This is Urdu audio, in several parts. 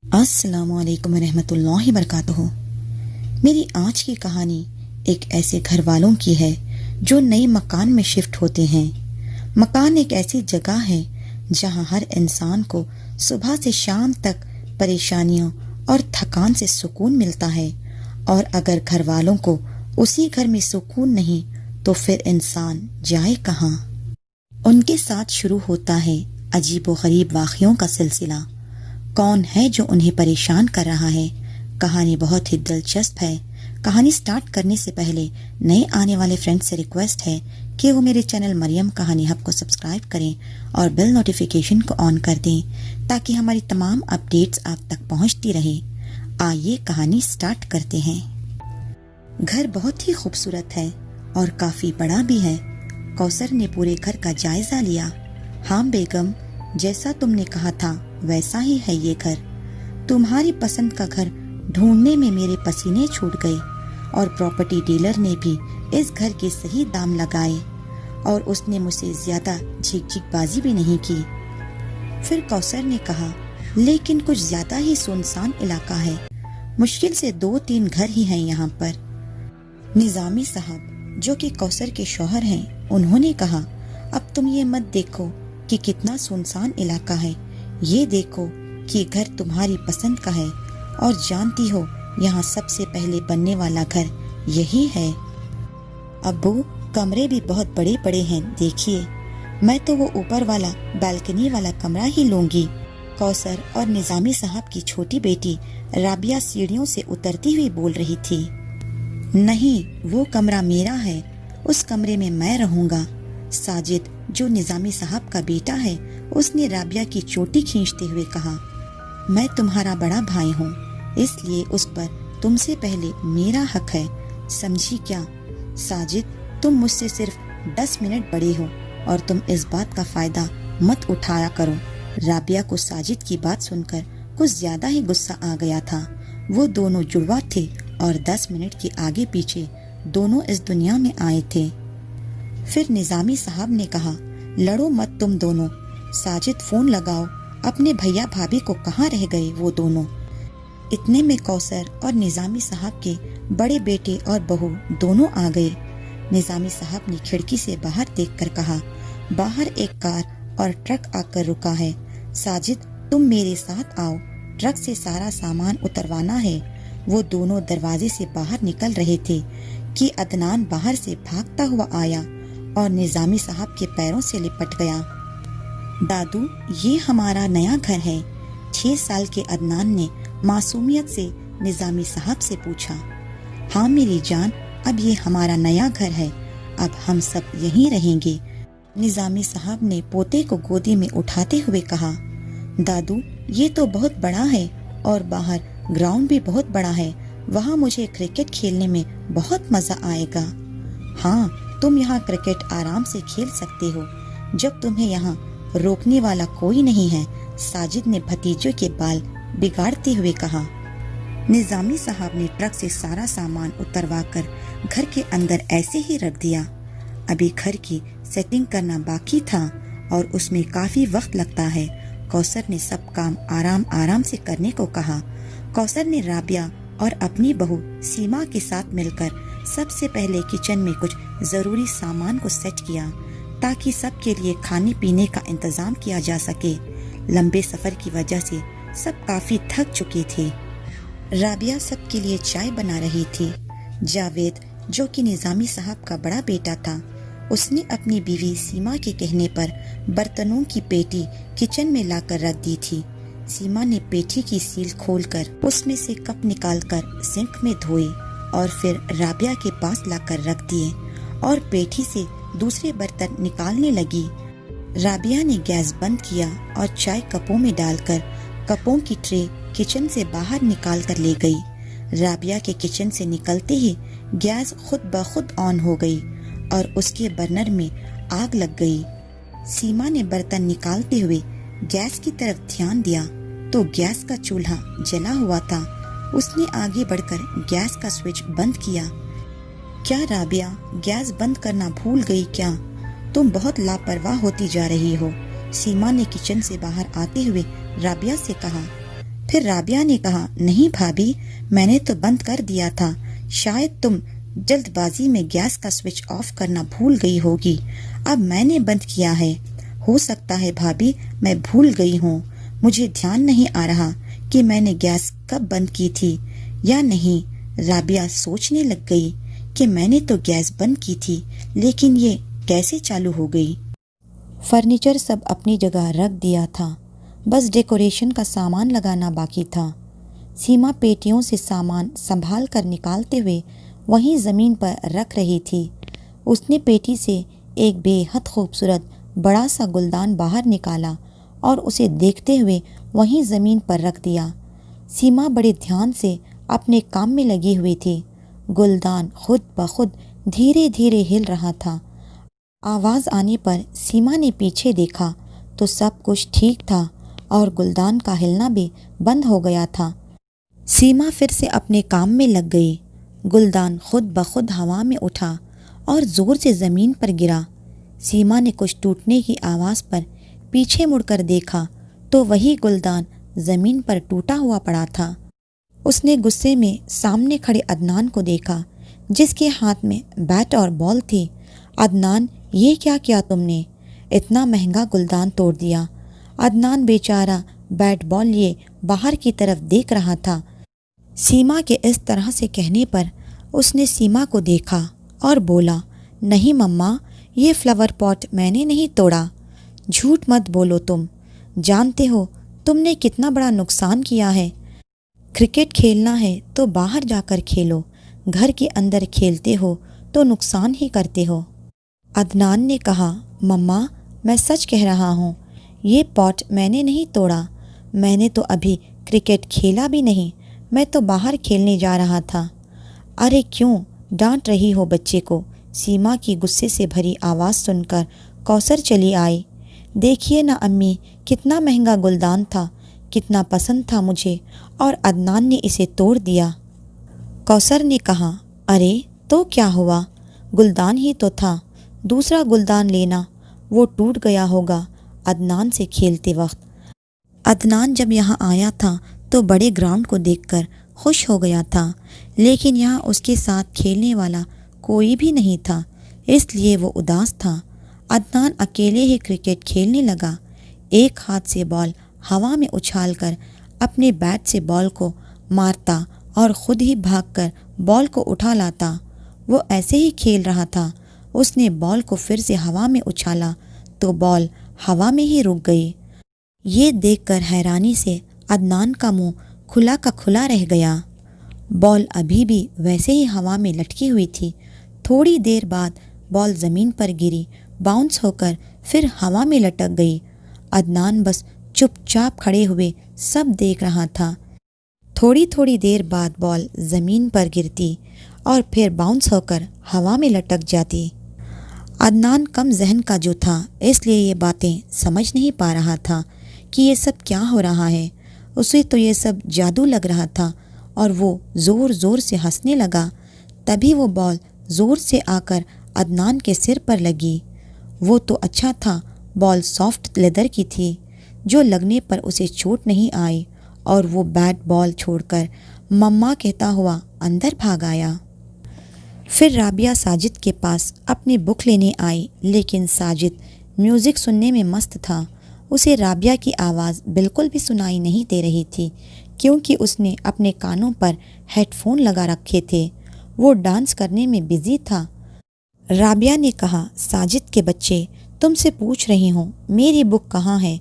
السلام علیکم ورحمۃ اللہ وبرکاتہ۔ میری آج کی کہانی ایک ایسے گھر والوں کی ہے جو نئے مکان میں شفٹ ہوتے ہیں۔ مکان ایک ایسی جگہ ہے جہاں ہر انسان کو صبح سے شام تک پریشانیوں اور تھکان سے سکون ملتا ہے، اور اگر گھر والوں کو اسی گھر میں سکون نہیں تو پھر انسان جائے کہاں۔ ان کے ساتھ شروع ہوتا ہے عجیب و غریب واقعوں کا سلسلہ۔ کون ہے جو انہیں پریشان کر رہا ہے؟ کہانی بہت ہی دلچسپ ہے۔ کہانی سٹارٹ کرنے سے پہلے نئے آنے والے فرینڈ سے ریکویسٹ ہے کہ وہ میرے چینل مریم کہانی ہب کو سبسکرائب کریں اور بیل نوٹیفیکیشن کو آن کر دیں تاکہ ہماری تمام اپڈیٹس آپ تک پہنچتی رہے۔ آئیے کہانی سٹارٹ کرتے ہیں۔ گھر بہت ہی خوبصورت ہے اور کافی بڑا بھی ہے۔ کوثر نے پورے گھر کا جائزہ لیا۔ ہاں بیگم، جیسا تم نے کہا تھا ویسا ہی ہے یہ گھر۔ تمہاری پسند کا گھر ڈھونڈنے میں میرے پسینے چھوٹ گئے، اور پراپرٹی ڈیلر نے بھی اس گھر کے صحیح دام لگائے، اور اس نے مجھ سے زیادہ جھک جھک بازی بھی نہیں کی۔ پھر کوثر نے کہا، لیکن کچھ زیادہ ہی سنسان علاقہ ہے، مشکل سے 2-3 گھر ہی ہیں یہاں پر۔ نظامی صاحب جو کہ کوثر کے شوہر ہیں، انہوں نے کہا، اب تم یہ مت دیکھو کہ کتنا سنسان علاقہ ہے، یہ دیکھو کہ گھر تمہاری پسند کا ہے، اور جانتی ہو یہاں سب سے پہلے بننے والا گھر یہی ہے۔ ابو، کمرے بھی بہت بڑے بڑے ہیں، دیکھیے، میں تو وہ اوپر والا بالکنی والا کمرہ ہی لوں گی۔ کوثر اور نظامی صاحب کی چھوٹی بیٹی رابعہ سیڑھیوں سے اترتی ہوئی بول رہی تھی، نہیں، وہ کمرہ میرا ہے، اس کمرے میں میں رہوں گا۔ ساجد جو نظامی صاحب کا بیٹا ہے، اس نے رابعہ کی چوٹی کھینچتے ہوئے کہا، میں تمہارا بڑا بھائی ہوں، اس لیے اس پر تم سے پہلے میرا حق ہے، سمجھی کیا؟ ساجد، تم مجھ سے صرف 10 منٹ بڑے ہو اور تم اس بات کا فائدہ مت اٹھایا کرو۔ رابعہ کو ساجد کی بات سن کر کچھ زیادہ ہی غصہ آ گیا تھا۔ وہ دونوں جڑوا تھے اور 10 منٹ کے آگے پیچھے دونوں اس دنیا میں آئے تھے۔ پھر نظامی صاحب نے کہا، لڑو مت تم دونوں، ساجد فون لگاؤ، اپنے بھیا بھابھی کو کہاں رہ گئے وہ دونوں؟ اتنے میں کوثر اور نظامی صاحب کے بڑے بیٹے اور بہو دونوں آ گئے۔ نظامی صاحب نے کھڑکی سے باہر دیکھ کر کہا، باہر ایک کار اور ٹرک آ کر رکا ہے، ساجد تم میرے ساتھ آؤ، ٹرک سے سارا سامان اتروانا ہے۔ وہ دونوں دروازے سے باہر نکل رہے تھے کہ عدنان باہر سے بھاگتا ہوا آیا اور نظامی صاحب کے پیروں سے لپٹ گیا۔ دادو، یہ ہمارا نیا گھر ہے؟ 6 سال کے عدنان نے معصومیت سے نظامی صاحب سے پوچھا۔ ہاں میری جان، اب یہ ہمارا نیا گھر ہے، اب ہم سب یہیں رہیں گے۔ نظامی صاحب نے پوتے کو گودی میں اٹھاتے ہوئے کہا، دادو یہ تو بہت بڑا ہے، اور باہر گراؤنڈ بھی بہت بڑا ہے، وہاں مجھے کرکٹ کھیلنے میں بہت مزہ آئے گا۔ ہاں، تم یہاں کرکٹ آرام سے کھیل سکتے ہو، جب تمہیں یہاں روکنے والا کوئی نہیں ہے، ساجد نے بھتیجے کے بال بگاڑتے ہوئے کہا۔ نظامی صاحب نے ٹرک سے سارا سامان اتروا کر گھر کے اندر ایسے ہی رکھ دیا۔ ابھی گھر کی سیٹنگ کرنا باقی تھا اور اس میں کافی وقت لگتا ہے۔ کوثر نے سب کام آرام آرام سے کرنے کو کہا۔ کوثر نے رابعہ اور اپنی بہو سیما کے ساتھ مل کر سب سے پہلے کچن میں کچھ ضروری سامان کو سیٹ کیا تاکہ سب کے لیے کھانے پینے کا انتظام کیا جا سکے۔ لمبے سفر کی وجہ سے سب کافی تھک چکے تھے۔ رابعہ سب کے لیے چائے بنا رہی تھی۔ جاوید جو کہ نظامی صاحب کا بڑا بیٹا تھا، اس نے اپنی بیوی سیما کے کہنے پر برتنوں کی پیٹی کچن میں لا کر رکھ دی تھی۔ سیما نے پیٹی کی سیل کھول کر اس میں سے کپ نکال کر سنک میں دھوئے اور پھر رابعہ کے پاس لا کر رکھ دیے اور پیٹی سے دوسرے برتن نکالنے لگی۔ رابعہ نے گیس بند کیا اور چائے کپوں میں ڈال کر کپوں کی ٹرے کچن سے باہر نکال کر لے گئی۔ رابعہ کے کچن سے نکلتے ہی گیس خود بخود آن ہو گئی اور اس کے برنر میں آگ لگ گئی۔ سیما نے برتن نکالتے ہوئے گیس کی طرف دھیان دیا تو گیس کا چولہا جلا ہوا تھا۔ اس نے آگے بڑھ کر گیس کا سوئچ بند کیا۔ کیا رابعہ گیس بند کرنا بھول گئی کیا؟ تم بہت لاپرواہ ہوتی جا رہی ہو، سیما نے کچن سے باہر آتے ہوئے رابعہ سے کہا۔ پھر رابعہ نے کہا نہیں بھابھی، میں نے تو بند کر دیا تھا، شاید تم جلد بازی میں گیس کا سوئچ آف کرنا بھول گئی ہوگی، اب میں نے بند کیا ہے۔ ہو سکتا ہے بھابھی میں بھول گئی ہوں، مجھے دھیان نہیں آ رہا کہ میں نے گیس کب بند کی تھی یا نہیں۔ رابعہ سوچنے لگ گئی کہ میں نے تو گیس بند کی تھی، لیکن یہ کیسے چالو ہو گئی؟ فرنیچر سب اپنی جگہ رکھ دیا تھا، بس ڈیکوریشن کا سامان لگانا باقی تھا۔ سیما پیٹیوں سے سامان سنبھال کر نکالتے ہوئے وہیں زمین پر رکھ رہی تھی۔ اس نے پیٹی سے ایک بے حد خوبصورت بڑا سا گلدان باہر نکالا اور اسے دیکھتے ہوئے وہیں زمین پر رکھ دیا۔ سیما بڑے دھیان سے اپنے کام میں لگی ہوئی تھی۔ گلدان خود بخود دھیرے دھیرے ہل رہا تھا۔ آواز آنے پر سیما نے پیچھے دیکھا تو سب کچھ ٹھیک تھا اور گلدان کا ہلنا بھی بند ہو گیا تھا۔ سیما پھر سے اپنے کام میں لگ گئی۔ گلدان خود بخود ہوا میں اٹھا اور زور سے زمین پر گرا۔ سیما نے کچھ ٹوٹنے کی آواز پر پیچھے مڑ کر دیکھا تو وہی گلدان زمین پر ٹوٹا ہوا پڑا تھا۔ اس نے غصے میں سامنے کھڑے عدنان کو دیکھا جس کے ہاتھ میں بیٹ اور بال تھی۔ عدنان، یہ کیا کیا تم نے؟ اتنا مہنگا گلدان توڑ دیا۔ عدنان بیچارہ بیٹ بال لیے باہر کی طرف دیکھ رہا تھا۔ سیما کے اس طرح سے کہنے پر اس نے سیما کو دیکھا اور بولا، نہیں مما، یہ فلاور پاٹ میں نے نہیں توڑا۔ جھوٹ مت بولو، تم جانتے ہو تم نے کتنا بڑا نقصان کیا ہے۔ کرکٹ کھیلنا ہے تو باہر جا کر کھیلو، گھر کے اندر کھیلتے ہو تو نقصان ہی کرتے ہو۔ عدنان نے کہا، مما میں سچ کہہ رہا ہوں، یہ پاٹ میں نے نہیں توڑا، میں نے تو ابھی کرکٹ کھیلا بھی نہیں، میں تو باہر کھیلنے جا رہا تھا۔ ارے کیوں ڈانٹ رہی ہو بچے کو؟ سیما کی غصے سے بھری آواز سن کر کوثر چلی آئی۔ دیکھیے نا امی، کتنا مہنگا گلدان تھا، کتنا پسند تھا مجھے، اور عدنان نے اسے توڑ دیا۔ کوثر نے کہا، ارے تو کیا ہوا، گلدان ہی تو تھا، دوسرا گلدان لینا، وہ ٹوٹ گیا ہوگا عدنان سے کھیلتے وقت۔ عدنان جب یہاں آیا تھا تو بڑے گراؤنڈ کو دیکھ کر خوش ہو گیا تھا، لیکن یہاں اس کے ساتھ کھیلنے والا کوئی بھی نہیں تھا، اس لیے وہ اداس تھا۔ عدنان اکیلے ہی کرکٹ کھیلنے لگا، ایک ہاتھ سے بال ہوا میں اچھال کر اپنے بیٹ سے بال کو مارتا اور خود ہی بھاگ کر بال کو اٹھا لاتا۔ وہ ایسے ہی کھیل رہا تھا، اس نے بال کو پھر سے ہوا میں اچھالا تو بال ہوا میں ہی رک گئی۔ یہ دیکھ کر حیرانی سے عدنان کا منہ کھلا کا کھلا رہ گیا۔ بال ابھی بھی ویسے ہی ہوا میں لٹکی ہوئی تھی۔ تھوڑی دیر بعد بال زمین پر گری، باؤنس ہو کر پھر ہوا میں لٹک گئی۔ عدنان بس چپ چاپ کھڑے ہوئے سب دیکھ رہا تھا۔ تھوڑی دیر بعد بال زمین پر گرتی اور پھر باؤنس ہو کر ہوا میں لٹک جاتی۔ عدنان کم ذہن کا جو تھا، اس لیے یہ باتیں سمجھ نہیں پا رہا تھا کہ یہ سب کیا ہو رہا ہے۔ اسے تو یہ سب جادو لگ رہا تھا اور وہ زور زور سے ہنسنے لگا۔ تبھی وہ بال زور سے آ کر عدنان کے سر پر لگی۔ وہ تو اچھا تھا بال سافٹ لیدر کی تھی، جو لگنے پر اسے چوٹ نہیں آئی، اور وہ بیٹ بال چھوڑ کر مما کہتا ہوا اندر بھاگ آیا۔ پھر رابعہ ساجد کے پاس اپنی بک لینے آئی، لیکن ساجد میوزک سننے میں مست تھا۔ اسے رابعہ کی آواز بالکل بھی سنائی نہیں دے رہی تھی، کیونکہ اس نے اپنے کانوں پر ہیڈ فون لگا رکھے تھے۔ وہ ڈانس کرنے میں بزی تھا۔ رابعہ نے کہا، ساجد کے بچے، تم سے پوچھ رہی ہوں میری بک کہاں ہے؟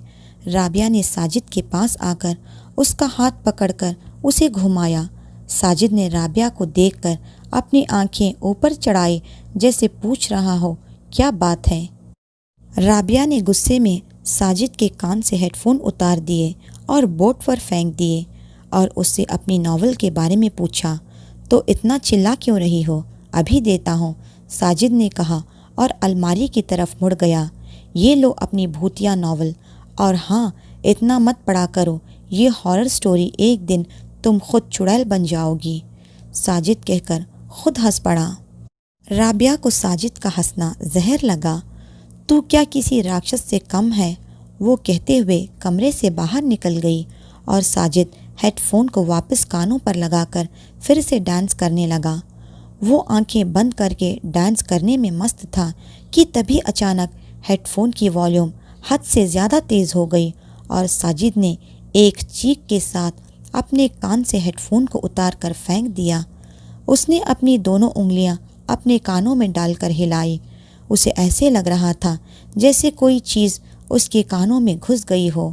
رابعہ نے ساجد کے پاس آ کر اس کا ہاتھ پکڑ کر اسے گھمایا۔ ساجد نے رابعہ کو دیکھ کر اپنی آنکھیں اوپر چڑھائی جیسے پوچھ رہا ہو کیا بات ہے۔ رابعہ نے غصے میں ساجد کے کان سے ہیڈ فون اتار دیے اور بورڈ پر پھینک دیے اور اس سے اپنی ناول کے بارے میں پوچھا۔ تو اتنا چلا کیوں رہی ہو؟ ابھی دیتا ہوں، ساجد نے کہا اور الماری کی طرف مڑ گیا۔ یہ لو اپنی بھوتیا ناول، اور ہاں اتنا مت پڑھا کرو، یہ ہارر سٹوری ایک دن تم خود چڑیل بن جاؤ گی، ساجد کہہ کر خود ہنس پڑا۔ رابعہ کو ساجد کا ہنسنا زہر لگا۔ تو کیا کسی راکشس سے کم ہے؟ وہ کہتے ہوئے کمرے سے باہر نکل گئی اور ساجد ہیڈ فون کو واپس کانوں پر لگا کر پھر سے ڈانس کرنے لگا۔ وہ آنکھیں بند کر کے ڈانس کرنے میں مست تھا کہ تبھی اچانک ہیڈ فون کی والیوم حد سے زیادہ تیز ہو گئی اور ساجد نے ایک چیخ کے ساتھ اپنے کان سے ہیڈ فون کو اتار کر پھینک دیا۔ اس نے اپنی دونوں انگلیاں اپنے کانوں میں ڈال کر ہلائی۔ اسے ایسے لگ رہا تھا جیسے کوئی چیز اس کے کانوں میں گھس گئی ہو۔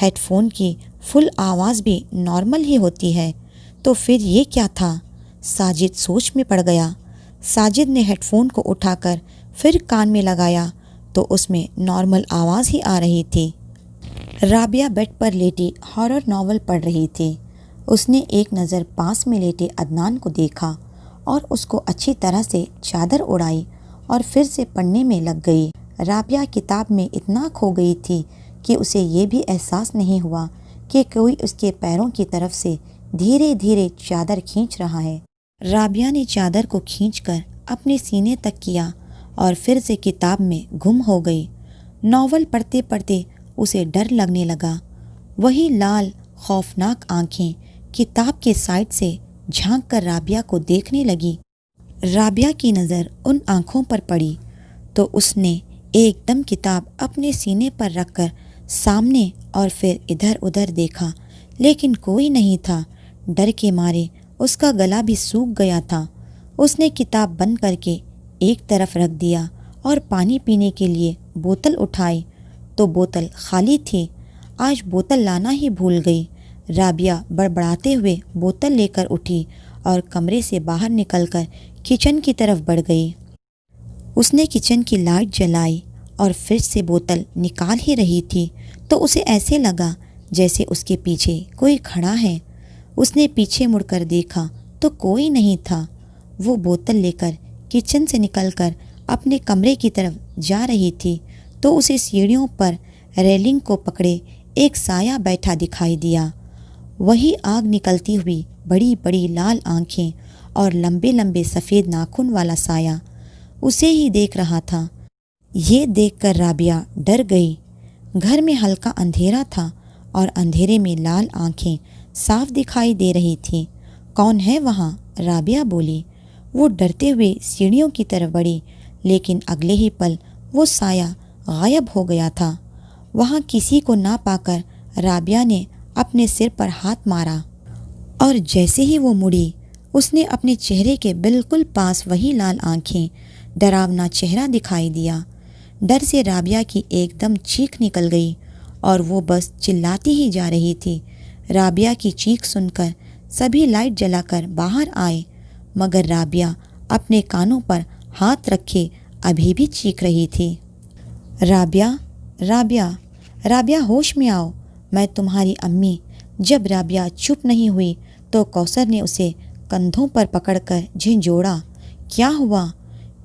ہیڈ فون کی فل آواز بھی نارمل ہی ہوتی ہے، تو پھر یہ کیا تھا؟ ساجد سوچ میں پڑ گیا۔ ساجد نے ہیڈ فون کو اٹھا کر پھر کان میں لگایا تو اس میں نارمل آواز ہی آ رہی تھی۔ رابعہ بیڈ پر لیٹی ہارر ناول پڑھ رہی تھی۔ اس نے ایک نظر پاس میں لیٹے عدنان کو دیکھا اور اس کو اچھی طرح سے چادر اڑائی اور پھر سے پڑھنے میں لگ گئی۔ رابعہ کتاب میں اتنا کھو گئی تھی کہ اسے یہ بھی احساس نہیں ہوا کہ کوئی اس کے پیروں کی طرف سے دھیرے دھیرے چادر کھینچ رہا ہے۔ رابعہ نے چادر کو کھینچ کر اپنے سینے تک کیا اور پھر سے کتاب میں گم ہو گئی۔ ناول پڑھتے پڑھتے اسے ڈر لگنے لگا۔ وہی لال خوفناک آنکھیں کتاب کے سائڈ سے جھانک کر رابعہ کو دیکھنے لگی۔ رابعہ کی نظر ان آنکھوں پر پڑی تو اس نے ایک دم کتاب اپنے سینے پر رکھ کر سامنے اور پھر ادھر ادھر دیکھا، لیکن کوئی نہیں تھا۔ ڈر کے مارے اس کا گلا بھی سوکھ گیا تھا۔ اس نے کتاب بند کر کے ایک طرف رکھ دیا اور پانی پینے کے لیے بوتل اٹھائی تو بوتل خالی تھی۔ آج بوتل لانا ہی بھول گئی۔ رابعہ بڑبڑاتے ہوئے بوتل لے کر اٹھی اور کمرے سے باہر نکل کر کچن کی طرف بڑھ گئی۔ اس نے کچن کی لائٹ جلائی اور فریج سے بوتل نکال ہی رہی تھی تو اسے ایسے لگا جیسے اس کے پیچھے کوئی کھڑا ہے۔ اس نے پیچھے مڑ کر دیکھا تو کوئی نہیں تھا۔ وہ بوتل لے کر کچن سے نکل کر اپنے کمرے کی طرف جا رہی تھی تو اسے سیڑھیوں پر ریلنگ کو پکڑے ایک سایہ بیٹھا دکھائی دیا۔ وہی آگ نکلتی ہوئی بڑی بڑی لال آنکھیں اور لمبے لمبے سفید ناخن والا سایہ اسے ہی دیکھ رہا تھا۔ یہ دیکھ کر رابعہ ڈر گئی۔ گھر میں ہلکا اندھیرا تھا اور اندھیرے میں لال آنکھیں صاف دکھائی دے رہی تھیں۔ کون ہے وہاں؟ رابعہ بولی۔ وہ ڈرتے ہوئے سیڑھیوں کی طرف بڑھی، لیکن اگلے ہی پل وہ سایہ غائب ہو گیا تھا۔ وہاں کسی کو نہ پا کر رابعہ نے اپنے سر پر ہاتھ مارا اور جیسے ہی وہ مڑی اس نے اپنے چہرے کے بالکل پاس وہی لال آنکھیں، ڈراونا چہرہ دکھائی دیا۔ ڈر سے رابعہ کی ایک دم چیخ نکل گئی اور وہ بس چلاتی ہی جا رہی تھی۔ رابعہ کی چیخ سن کر سبھی لائٹ جلا کر باہر آئے، مگر رابعہ اپنے کانوں پر ہاتھ رکھے ابھی بھی چیخ رہی تھی۔ رابعہ، رابعہ، رابعہ ہوش میں آؤ، میں تمہاری امی۔ جب رابعہ چپ نہیں ہوئی تو کوثر نے اسے کندھوں پر پکڑ کر جھنجھوڑا۔ کیا ہوا؟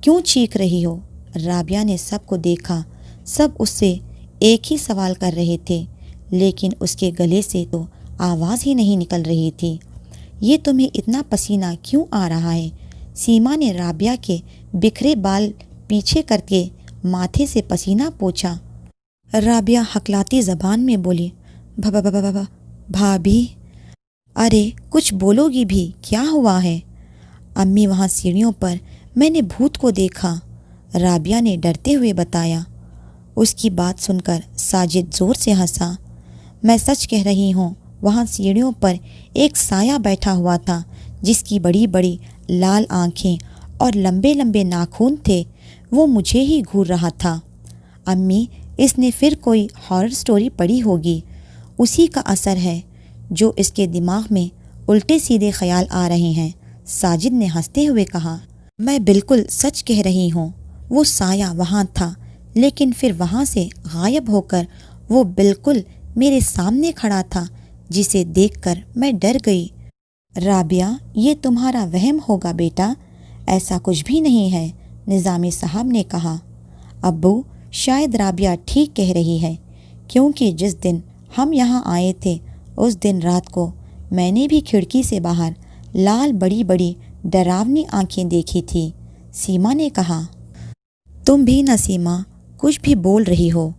کیوں چیخ رہی ہو؟ رابعہ نے سب کو دیکھا۔ سب اس سے ایک ہی سوال کر رہے تھے، لیکن اس کے گلے سے تو آواز ہی نہیں نکل رہی تھی۔ یہ تمہیں اتنا پسینہ کیوں آ رہا ہے؟ سیما نے رابعہ کے بکھرے بال پیچھے کر کے ماتھے سے پسینہ پوچھا۔ رابعہ ہکلاتی زبان میں بولی، بھابھی۔ ارے کچھ بولو گی بھی، کیا ہوا ہے؟ امی وہاں سیڑھیوں پر میں نے بھوت کو دیکھا، رابعہ نے ڈرتے ہوئے بتایا۔ اس کی بات سن کر ساجد زور سے ہنسا۔ میں سچ کہہ رہی ہوں، وہاں سیڑھیوں پر ایک سایہ بیٹھا ہوا تھا جس کی بڑی بڑی لال آنکھیں اور لمبے لمبے ناخن تھے۔ وہ مجھے ہی گھور رہا تھا۔ امی، اس نے پھر کوئی ہارر سٹوری پڑھی ہوگی، اسی کا اثر ہے جو اس کے دماغ میں الٹے سیدھے خیال آ رہے ہیں، ساجد نے ہنستے ہوئے کہا۔ میں بالکل سچ کہہ رہی ہوں، وہ سایہ وہاں تھا، لیکن پھر وہاں سے غائب ہو کر وہ بالکل میرے سامنے کھڑا تھا، جسے دیکھ کر میں ڈر گئی۔ رابعہ، یہ تمہارا وہم ہوگا بیٹا، ایسا کچھ بھی نہیں ہے، نظامی صاحب نے کہا۔ ابو، شاید رابعہ ٹھیک کہہ رہی ہے، کیونکہ جس دن ہم یہاں آئے تھے اس دن رات کو میں نے بھی کھڑکی سے باہر لال بڑی بڑی ڈراونی آنکھیں دیکھی تھی، سیما نے کہا۔ تم بھی نہ سیما، کچھ بھی بول رہی ہو،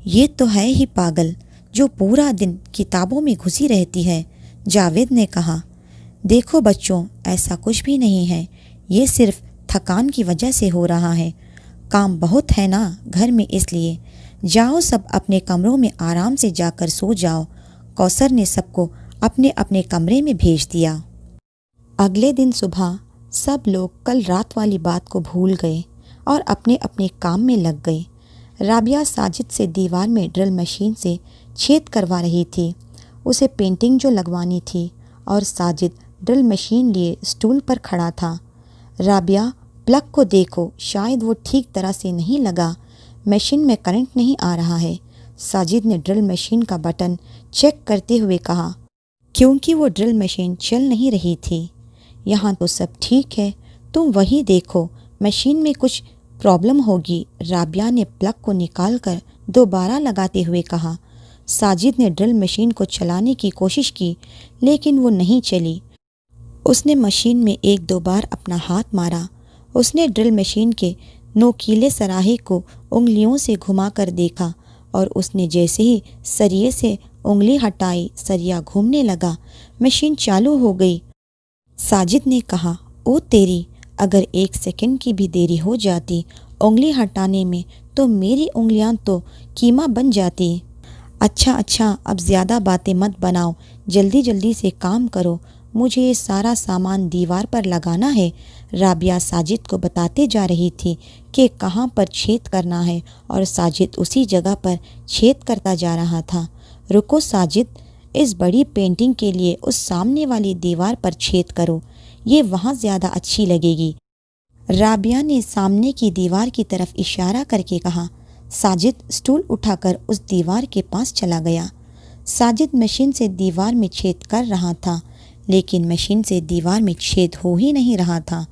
یہ تو ہے ہی پاگل جو پورا دن کتابوں میں گھسی رہتی ہے، جاوید نے کہا، دیکھو بچوں، ایسا کچھ بھی نہیں ہے، یہ صرف تھکان کی وجہ سے ہو رہا ہے، کام بہت ہے نا گھر میں، اس لیے جاؤ سب اپنے کمروں میں آرام سے جا کر سو جاؤ۔ کوثر نے سب کو اپنے اپنے کمرے میں بھیج دیا۔ اگلے دن صبح سب لوگ کل رات والی بات کو بھول گئے اور اپنے اپنے کام میں لگ گئے۔ رابعہ ساجد سے دیوار میں ڈرل مشین سے چھید کروا رہی تھی، اسے پینٹنگ جو لگوانی تھی، اور ساجد ڈرل مشین لیے اسٹول پر کھڑا تھا۔ رابعہ، پلگ کو دیکھو، شاید وہ ٹھیک طرح سے نہیں لگا، مشین میں کرنٹ نہیں آ رہا ہے، ساجد نے ڈرل مشین کا بٹن چیک کرتے ہوئے کہا، کیونکہ وہ ڈرل مشین چل نہیں رہی تھی۔ یہاں تو سب ٹھیک ہے، تم وہی دیکھو، مشین میں کچھ پرابلم ہوگی، رابعہ نے پلگ کو نکال کر دوبارہ لگاتے ہوئے کہا۔ ساجد نے ڈرل مشین کو چلانے کی کوشش کی لیکن وہ نہیں چلی۔ اس نے مشین میں ایک دو بار اپنا ہاتھ مارا، اس نے ڈرل مشین کے نوکیلے سراہے کو انگلیوں سے گھما کر دیکھا اور اس نے جیسے ہی سریے سے انگلی ہٹائی، سریا گھومنے لگا، مشین چالو ہو گئی۔ ساجد نے کہا، او تیری، اگر ایک سیکنڈ کی بھی دیری ہو جاتی انگلی ہٹانے میں تو میری انگلیاں تو کیما بن جاتی۔ اچھا، اب زیادہ باتیں مت بناؤ، جلدی جلدی سے کام کرو، مجھے یہ سارا سامان دیوار پر لگانا ہے۔ رابعہ ساجد کو بتاتے جا رہی تھی کہ کہاں پر چھید کرنا ہے اور ساجد اسی جگہ پر چھید کرتا جا رہا تھا۔ رکو ساجد، اس بڑی پینٹنگ کے لیے اس سامنے والی دیوار پر چھید کرو، یہ وہاں زیادہ اچھی لگے گی۔ رابعہ نے سامنے کی دیوار کی طرف اشارہ کر کے کہا۔ ساجد اسٹول اٹھا کر اس دیوار کے پاس چلا گیا۔ ساجد مشین سے دیوار میں چھید کر رہا تھا لیکن مشین سے دیوار میں چھید ہو ہی نہیں رہا تھا۔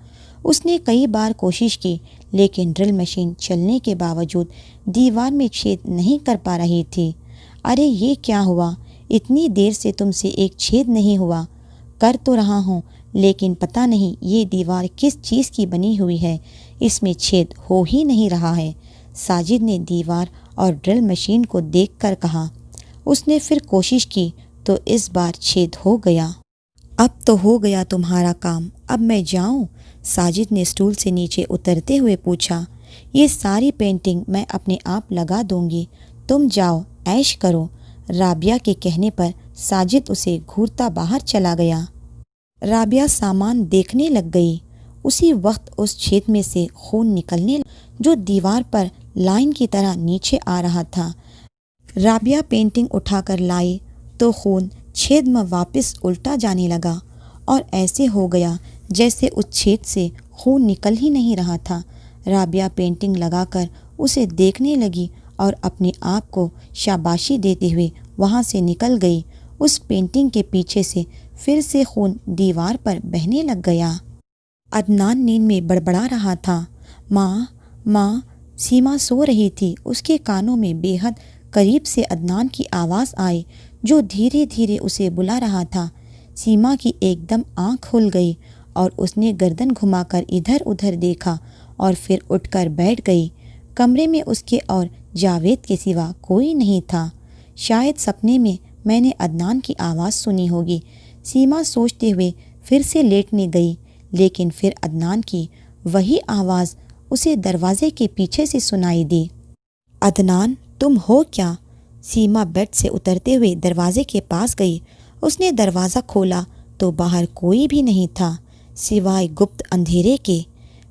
اس نے کئی بار کوشش کی لیکن ڈرل مشین چلنے کے باوجود دیوار میں چھید نہیں کر پا رہی تھی۔ ارے یہ کیا ہوا، اتنی دیر سے تم سے ایک چھید نہیں ہوا، کر تو رہا ہوں لیکن پتہ نہیں یہ دیوار کس چیز کی بنی ہوئی ہے، اس میں چھید ہو ہی نہیں رہا ہے۔ ساجد نے دیوار اور ڈرل مشین کو دیکھ کر کہا۔ اس نے پھر کوشش کی تو اس بار چھید ہو گیا۔ اب تو ہو گیا تمہارا کام، اب میں جاؤں؟ ساجد نے اسٹول سے نیچے اترتے ہوئے پوچھا۔ یہ ساری پینٹنگ میں اپنے آپ لگا دوں گی، تم جاؤ عیش کرو۔ رابعہ کے کہنے پر ساجد اسے گھورتا باہر چلا گیا۔ رابعہ سامان دیکھنے لگ گئی۔ اسی وقت اس چھید میں سے خون نکلنے جو دیوار پر لائن کی طرح نیچے آ رہا تھا۔ رابعہ پینٹنگ اٹھا کر لائی تو خون چھید میں واپس الٹا جانے لگا اور ایسے ہو گیا جیسے اس چھید سے خون نکل ہی نہیں رہا تھا۔ رابعہ پینٹنگ لگا کر اسے دیکھنے لگی اور اپنے آپ کو شاباشی دیتے ہوئے وہاں سے نکل گئی۔ اس پینٹنگ کے پیچھے سے پھر سے خون دیوار پر بہنے لگ گیا۔ عدنان نیند میں بڑبڑا رہا تھا، ماں۔ سیما سو رہی تھی، اس کے کانوں میں بے حد قریب سے عدنان کی آواز آئی جو دھیرے دھیرے اسے بلا رہا تھا۔ سیما کی ایک دم آنکھ کھل گئی اور اس نے گردن گھما کر ادھر ادھر دیکھا اور پھر اٹھ کر بیٹھ گئی۔ کمرے میں اس کے اور جاوید کے سوا کوئی نہیں تھا۔ شاید سپنے میں نے عدنان کی آواز سنی ہوگی، سیما سوچتے ہوئے پھر سے لیٹنے گئی، لیکن پھر عدنان کی وہی آواز اسے دروازے کے پیچھے سے سنائی دی۔ عدنان، تم ہو کیا؟ سیما بیڈ سے اترتے ہوئے دروازے کے پاس گئی۔ اس نے دروازہ کھولا تو باہر کوئی بھی نہیں تھا سوائے گپت اندھیرے کے۔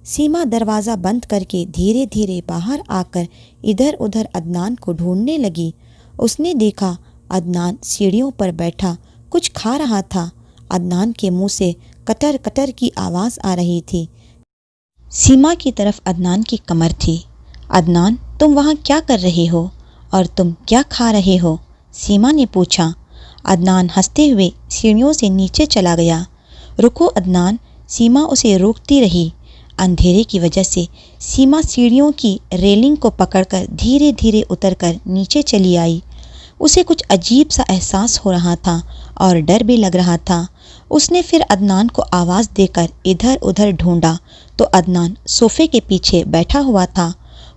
سیما دروازہ بند کر کے دھیرے دھیرے باہر آ کر ادھر ادھر عدنان کو ڈھونڈنے لگی۔ اس نے دیکھا عدنان سیڑھیوں پر بیٹھا کچھ کھا رہا تھا۔ عدنان کے منہ سے کٹر کٹر کی آواز آ رہی تھی۔ سیما کی طرف عدنان کی کمر تھی۔ عدنان، تم وہاں کیا کر رہے ہو اور تم کیا کھا رہے ہو؟ سیما نے پوچھا۔ عدنان ہنستے ہوئے سیڑھیوں سے نیچے چلا گیا۔ رکو عدنان، سیما اسے روکتی رہی۔ اندھیرے کی وجہ سے سیما سیڑھیوں کی ریلنگ کو پکڑ کر دھیرے دھیرے اتر کر نیچے چلی آئی۔ اسے کچھ عجیب سا احساس ہو رہا تھا اور ڈر بھی لگ رہا تھا۔ اس نے پھر عدنان کو آواز دے کر ادھر ادھر ڈھونڈا تو عدنان صوفے کے پیچھے بیٹھا ہوا تھا۔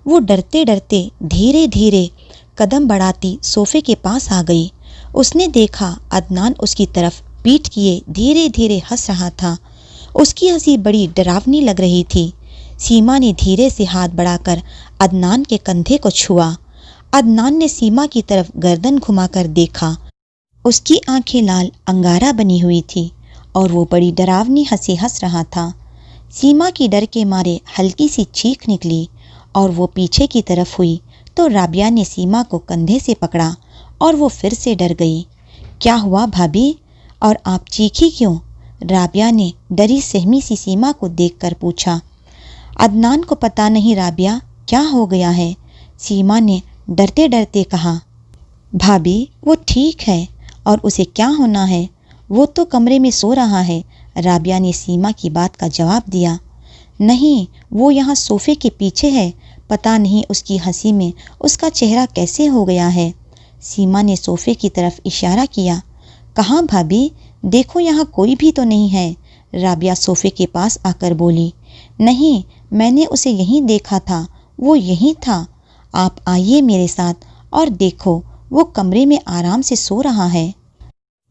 وہ ڈرتے ڈرتے دھیرے دھیرے قدم بڑھاتی صوفے کے پاس آ گئی۔ اس نے دیکھا عدنان اس کی طرف پیٹ کیے دھیرے دھیرے ہنس رہا تھا۔ اس کی ہنسی بڑی ڈراؤنی لگ رہی تھی۔ سیما نے دھیرے سے ہاتھ بڑھا کر عدنان کے کندھے کو چھوا۔ عدنان نے سیما کی طرف گردن گھما کر دیکھا۔ اس کی آنکھیں لال انگارہ بنی ہوئی تھی اور وہ بڑی ڈراؤنی ہنسی ہنس رہا تھا۔ سیما کی ڈر کے مارے ہلکی سی چیخ نکلی اور وہ پیچھے کی طرف ہوئی تو رابعہ نے سیما کو کندھے سے پکڑا اور وہ پھر سے ڈر گئی۔ کیا ہوا بھابھی؟ اور آپ چیخی کیوں؟ رابعہ نے ڈری سہمی سی سیما کو دیکھ کر پوچھا۔ عدنان کو پتہ نہیں رابعہ کیا ہو گیا ہے، سیما نے ڈرتے ڈرتے کہا۔ بھابھی وہ ٹھیک ہے اور اسے کیا ہونا ہے، وہ تو کمرے میں سو رہا ہے، رابعہ نے سیما کی بات کا جواب دیا۔ نہیں، وہ یہاں صوفے کے پیچھے ہے، پتہ نہیں اس کی ہنسی میں اس کا چہرہ کیسے ہو گیا ہے۔ سیما نے صوفے کی طرف اشارہ کیا۔ کہاں بھابھی؟ دیکھو یہاں کوئی بھی تو نہیں ہے، رابعہ صوفے کے پاس آ کر بولی۔ نہیں، میں نے اسے یہیں دیکھا تھا، وہ یہیں تھا، آپ آئیے میرے ساتھ اور دیکھو وہ کمرے میں آرام سے سو رہا ہے۔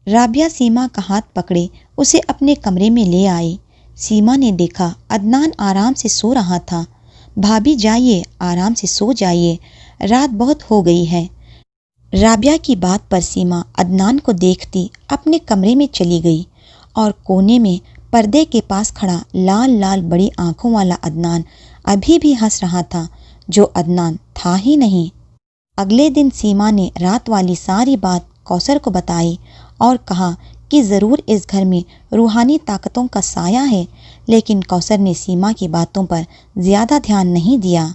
رابعہ سیما کا ہاتھ پکڑے اسے اپنے کمرے میں لے آئی۔ سیما نے دیکھا عدنان آرام سے سو رہا تھا۔ بھابھی جائیے، آرام سے سو جائیے، رات بہت ہو گئی ہے۔ رابعہ کی بات پر سیما عدنان کو دیکھتی اپنے کمرے میں چلی گئی اور کونے میں پردے کے پاس کھڑا لال لال بڑی آنکھوں والا عدنان ابھی بھی ہنس رہا تھا، جو عدنان تھا ہی نہیں۔ اگلے دن سیما نے رات والی ساری بات کوثر کو بتائی اور کہا کہ ضرور اس گھر میں روحانی طاقتوں کا سایہ ہے، لیکن کوثر نے سیما کی باتوں پر زیادہ دھیان نہیں دیا۔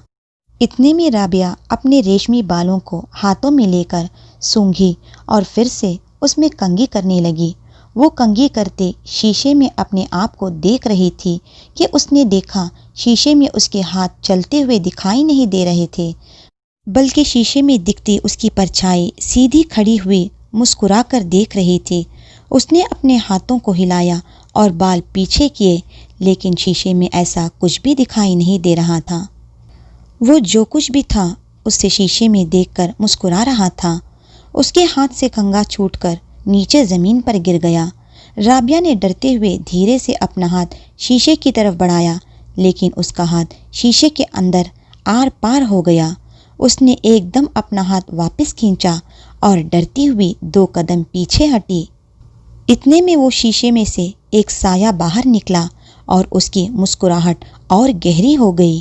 اتنے میں رابعہ اپنے ریشمی بالوں کو ہاتھوں میں لے کر سونگھی اور پھر سے اس میں کنگھی کرنے لگی۔ وہ کنگھی کرتے شیشے میں اپنے آپ کو دیکھ رہی تھی کہ اس نے دیکھا شیشے میں اس کے ہاتھ چلتے ہوئے دکھائی نہیں دے رہے تھے، بلکہ شیشے میں دکھتی اس کی پرچھائی سیدھی کھڑی ہوئی مسکرا کر دیکھ رہی تھی۔ اس نے اپنے ہاتھوں کو ہلایا اور بال پیچھے کیے، لیکن شیشے میں ایسا کچھ بھی دکھائی نہیں دے رہا تھا۔ وہ جو کچھ بھی تھا اس سے شیشے میں دیکھ کر مسکرا رہا تھا۔ اس کے ہاتھ سے کنگھا چھوٹ کر نیچے زمین پر گر گیا۔ رابعہ نے ڈرتے ہوئے دھیرے سے اپنا ہاتھ شیشے کی طرف بڑھایا، لیکن اس کا ہاتھ شیشے کے اندر آر پار ہو گیا۔ اس نے ایک دم اپنا ہاتھ واپس کھینچا اور ڈرتی ہوئی 2 قدم پیچھے ہٹی۔ اتنے میں وہ شیشے میں سے ایک سایہ باہر نکلا اور اس کی مسکراہٹ اور گہری ہو گئی۔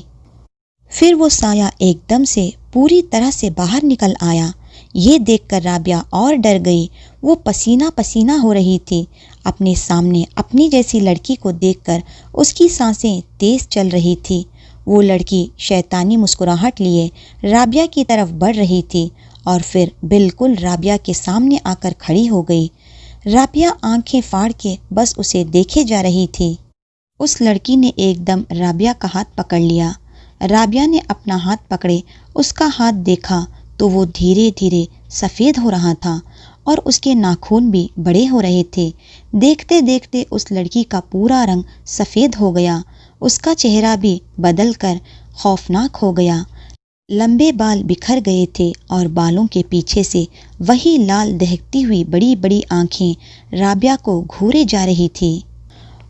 پھر وہ سایہ ایک دم سے پوری طرح سے باہر نکل آیا۔ یہ دیکھ کر رابعہ اور ڈر گئی۔ وہ پسینہ پسینہ ہو رہی تھی۔ اپنے سامنے اپنی جیسی لڑکی کو دیکھ کر اس کی سانسیں تیز چل رہی تھی۔ وہ لڑکی شیطانی مسکراہٹ لیے رابعہ کی طرف بڑھ رہی تھی اور پھر بالکل رابعہ کے سامنے آ کر کھڑی ہو گئی۔ رابعہ آنکھیں پھاڑ کے بس اسے دیکھے جا رہی تھی۔ اس لڑکی نے ایک دم رابعہ کا ہاتھ پکڑ لیا۔ رابعہ نے اپنا ہاتھ پکڑے اس کا ہاتھ دیکھا تو وہ دھیرے دھیرے سفید ہو رہا تھا اور اس کے ناخن بھی بڑے ہو رہے تھے۔ دیکھتے دیکھتے اس لڑکی کا پورا رنگ سفید ہو گیا، اس کا چہرہ بھی بدل کر خوفناک ہو گیا۔ لمبے بال بکھر گئے تھے اور بالوں کے پیچھے سے وہی لال دہکتی ہوئی بڑی بڑی آنکھیں رابعہ کو گھورے جا رہی تھی۔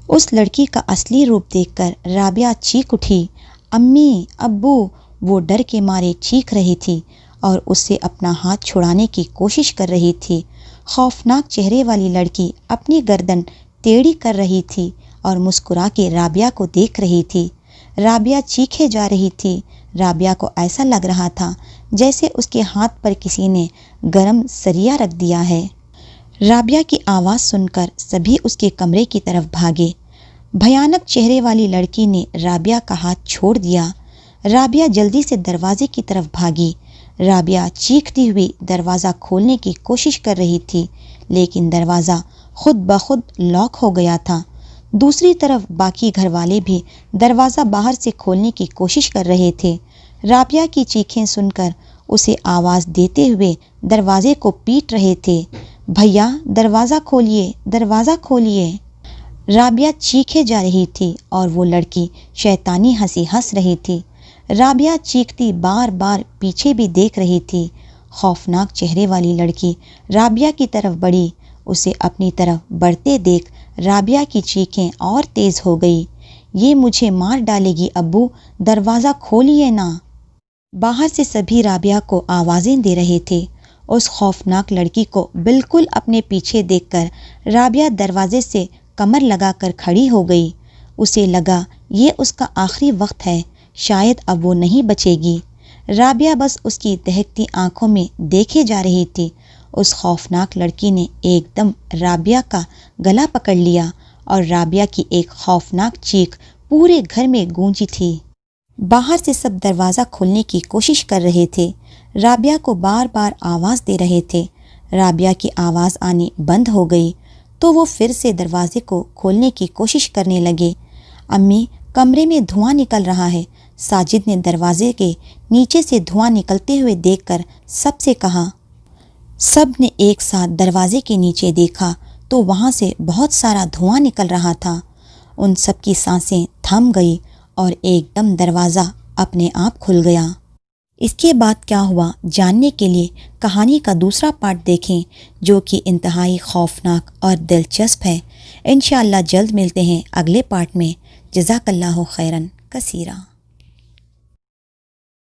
اس لڑکی کا اصلی روپ دیکھ کر رابعہ چیخ اٹھی، امی، ابو! وہ ڈر کے مارے چیخ رہی تھی اور اس سے اپنا ہاتھ چھڑانے کی کوشش کر رہی تھی۔ خوفناک چہرے والی لڑکی اپنی گردن ٹیڑھی کر رہی تھی اور مسکرا کے رابعہ کو دیکھ رہی تھی۔ رابعہ چیخے جا رہی تھی۔ رابعہ کو ایسا لگ رہا تھا جیسے اس کے ہاتھ پر کسی نے گرم سریا رکھ دیا ہے۔ رابعہ کی آواز سن کر سبھی اس کے کمرے کی طرف بھاگے۔ بھیانک چہرے والی لڑکی نے رابعہ کا ہاتھ چھوڑ دیا۔ رابعہ جلدی سے دروازے کی طرف بھاگی۔ رابعہ چیختی ہوئی دروازہ کھولنے کی کوشش کر رہی تھی، لیکن دروازہ خود بخود لاک ہو گیا تھا۔ دوسری طرف باقی گھر والے بھی دروازہ باہر سے کھولنے کی کوشش کر رہے تھے۔ رابعہ کی چیخیں سن کر اسے آواز دیتے ہوئے دروازے کو پیٹ رہے تھے، بھیا دروازہ کھولیے، دروازہ کھولیے۔ رابعہ چیخے جا رہی تھی اور وہ لڑکی شیطانی ہنسی ہنس رہی تھی۔ رابعہ چیختی بار بار پیچھے بھی دیکھ رہی تھی۔ خوفناک چہرے والی لڑکی رابعہ کی طرف بڑھی اسے اپنی طرف بڑھتے دیکھ رابعہ کی چیخیں اور تیز ہو گئی۔ یہ مجھے مار ڈالے گی ابو، دروازہ کھولیے نا۔ باہر سے سبھی رابعہ کو آوازیں دے رہے تھے۔ اس خوفناک لڑکی کو بالکل اپنے پیچھے دیکھ کر رابعہ دروازے سے کمر لگا کر کھڑی ہو گئی۔ اسے لگا یہ اس کا آخری وقت ہے، شاید اب وہ نہیں بچے گی۔ رابعہ بس اس کی دہکتی آنکھوں میں دیکھے جا رہی تھی۔ اس خوفناک لڑکی نے ایک دم رابعہ کا گلا پکڑ لیا اور رابعہ کی ایک خوفناک چیخ پورے گھر میں گونجی تھی۔ باہر سے سب دروازہ کھولنے کی کوشش کر رہے تھے، رابعہ کو بار بار آواز دے رہے تھے۔ رابعہ کی آواز آنی بند ہو گئی تو وہ پھر سے دروازے کو کھولنے کی کوشش کرنے لگے۔ امی، کمرے میں دھواں نکل رہا ہے، ساجد نے دروازے کے نیچے سے دھواں نکلتے ہوئے دیکھ کر سب سے کہا۔ سب نے ایک ساتھ دروازے کے نیچے دیکھا تو وہاں سے بہت سارا دھواں نکل رہا تھا۔ ان سب کی سانسیں تھم گئی اور ایک دم دروازہ اپنے آپ کھل گیا۔ اس کے بعد کیا ہوا جاننے کے لیے کہانی کا دوسرا پارٹ دیکھیں، جو کہ انتہائی خوفناک اور دلچسپ ہے۔ انشاءاللہ جلد ملتے ہیں اگلے پارٹ میں۔ جزاک اللہ خیرن کثیرا۔